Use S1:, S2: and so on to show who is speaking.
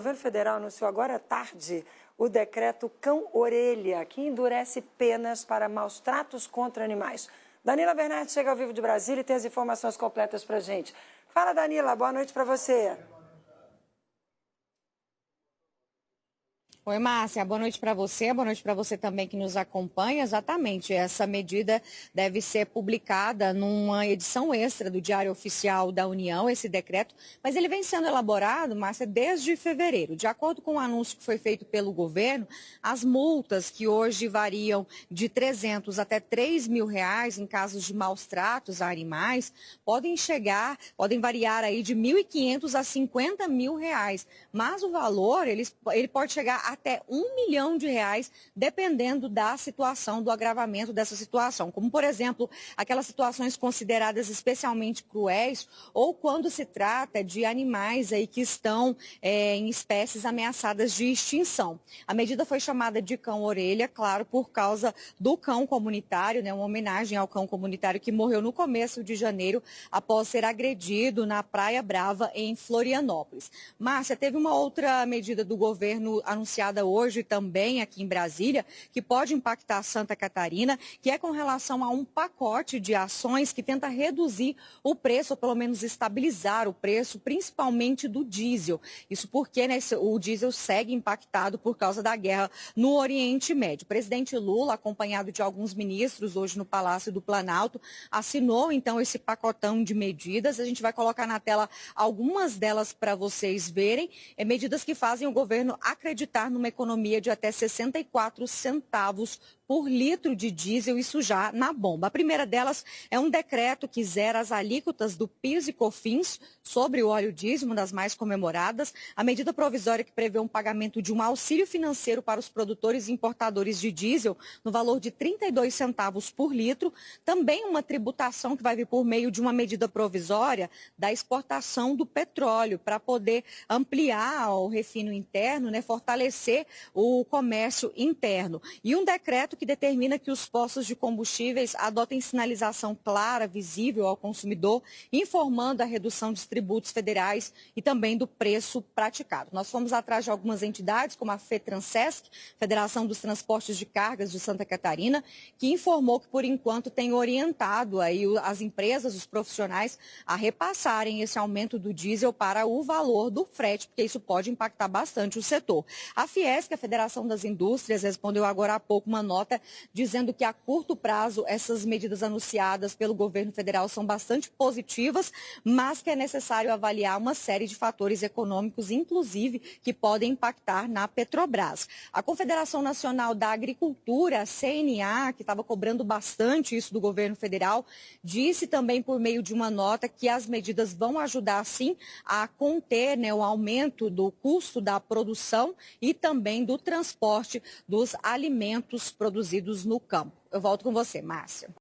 S1: O governo federal anunciou agora à tarde o decreto Cão-Orelha, que endurece penas para maus tratos contra animais. Danila Bernardi chega ao vivo de Brasília e tem as informações completas para a gente. Fala, Danila, boa noite para você.
S2: Oi, Márcia, boa noite para você também que nos acompanha. Exatamente, essa medida deve ser publicada numa edição extra do Diário Oficial da União, esse decreto, mas ele vem sendo elaborado, Márcia, desde fevereiro. De acordo com o anúncio que foi feito pelo governo, as multas que hoje variam de R$300 até R$3.000 em casos de maus tratos a animais, podem variar aí de R$1.500 a R$50.000, mas o valor, ele pode chegar até R$1 milhão, dependendo da situação, do agravamento dessa situação. Como, por exemplo, aquelas situações consideradas especialmente cruéis ou quando se trata de animais aí que estão em espécies ameaçadas de extinção. A medida foi chamada de cão-orelha, claro, por causa do cão comunitário, né, uma homenagem ao cão comunitário que morreu no começo de janeiro após ser agredido na Praia Brava, em Florianópolis. Márcia, teve uma outra medida do governo anunciada hoje também aqui em Brasília, que pode impactar Santa Catarina, que é com relação a um pacote de ações que tenta reduzir o preço, ou pelo menos estabilizar o preço, principalmente do diesel. Isso porque, né, o diesel segue impactado por causa da guerra no Oriente Médio. O presidente Lula, acompanhado de alguns ministros hoje no Palácio do Planalto, assinou então esse pacotão de medidas. A gente vai colocar na tela algumas delas para vocês verem. Medidas que fazem o governo acreditar numa economia de até 64 centavos por litro de diesel, isso já na bomba. A primeira delas é um decreto que zera as alíquotas do PIS e COFINS sobre o óleo diesel, uma das mais comemoradas. A medida provisória que prevê um pagamento de um auxílio financeiro para os produtores e importadores de diesel no valor de 32 centavos por litro. Também uma tributação que vai vir por meio de uma medida provisória da exportação do petróleo para poder ampliar o refino interno, né, fortalecer o comércio interno. E um decreto que determina que os postos de combustíveis adotem sinalização clara, visível ao consumidor, informando a redução dos tributos federais e também do preço praticado. Nós fomos atrás de algumas entidades, como a FETRANSESC, Federação dos Transportes de Cargas de Santa Catarina, que informou que, por enquanto, tem orientado aí as empresas, os profissionais, a repassarem esse aumento do diesel para o valor do frete, porque isso pode impactar bastante o setor. A Fiesc, a Federação das Indústrias, respondeu agora há pouco uma nota dizendo que a curto prazo essas medidas anunciadas pelo governo federal são bastante positivas, mas que é necessário avaliar uma série de fatores econômicos, inclusive, que podem impactar na Petrobras. A Confederação Nacional da Agricultura, a CNA, que estava cobrando bastante isso do governo federal, disse também por meio de uma nota que as medidas vão ajudar, sim, a conter, né, o aumento do custo da produção e também do transporte dos alimentos produzidos no campo. Eu volto com você, Márcia.